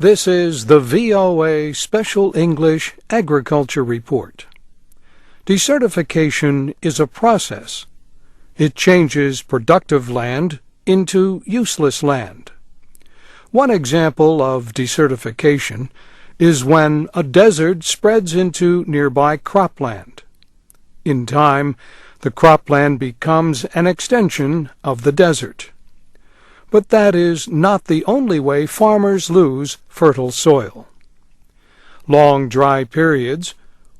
This is the VOA Special English Agriculture Report. Desertification is a process. It changes productive land into useless land. One example of desertification is when a desert spreads into nearby cropland. In time, the cropland becomes an extension of the desert. But that is not the only way farmers lose fertile soil. Long dry periods,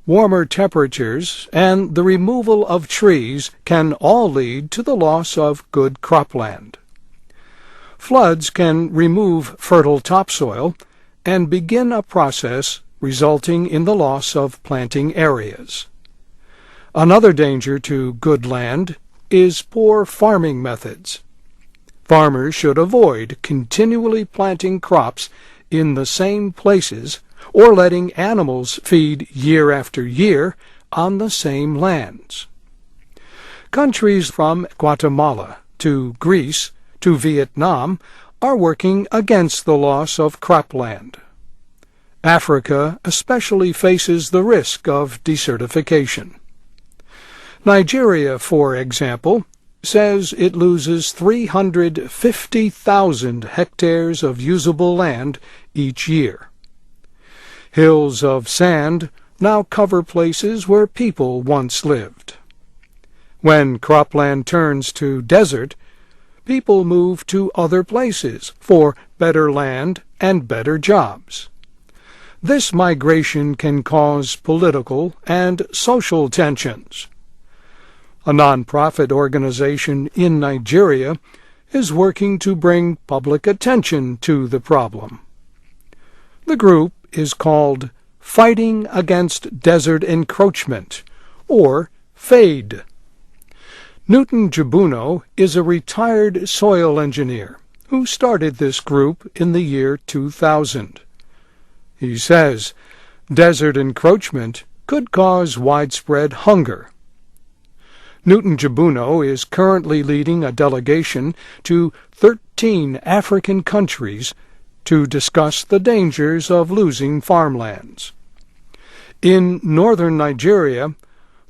warmer temperatures, and the removal of trees can all lead to the loss of good cropland. Floods can remove fertile topsoil and begin a process resulting in the loss of planting areas. Another danger to good land is poor farming methods. Farmers should avoid continually planting crops in the same places or letting animals feed year after year on the same lands. Countries from Guatemala to Greece to Vietnam are working against the loss of cropland. Africa especially faces the risk of desertification. Nigeria, for example, says it loses 350,000 hectares of usable land each year. Hills of sand now cover places where people once lived. When cropland turns to desert, people move to other places for better land and better jobs. This migration can cause political and social tensions. A non-profit organization in Nigeria is working to bring public attention to the problem. The group is called Fighting Against Desert Encroachment, or FADE. Newton Jabuno is a retired soil engineer who started this group in the year 2000. He says desert encroachment could cause widespread hunger. Newton Jabuno is currently leading a delegation to 13 African countries to discuss the dangers of losing farmlands. In northern Nigeria,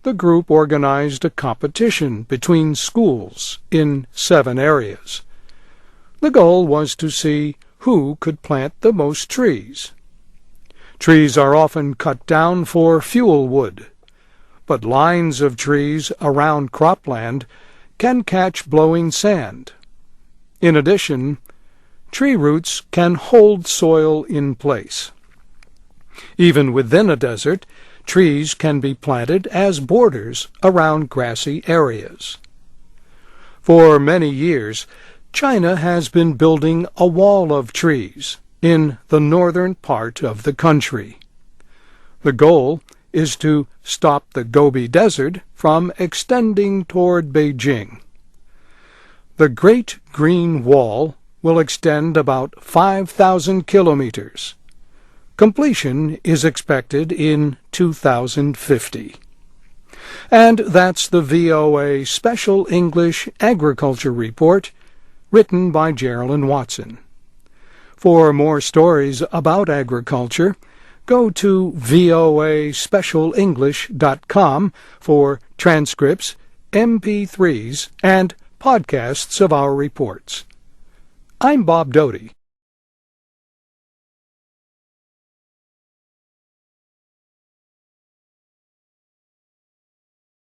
the group organized a competition between schools in 7 areas. The goal was to see who could plant the most trees. Trees are often cut down for fuel wood, but lines of trees around cropland can catch blowing sand. In addition, tree roots can hold soil in place. Even within a desert, trees can be planted as borders around grassy areas. For many years, China has been building a wall of trees in the northern part of the country. The goal is to stop the Gobi Desert from extending toward Beijing. The Great Green Wall will extend about 5,000 kilometers. Completion is expected in 2050. And that's the VOA Special English Agriculture Report, written by Geraldine Watson. For more stories about agriculture, go to voaspecialenglish.com for transcripts, MP3s, and podcasts of our reports. I'm Bob Doty.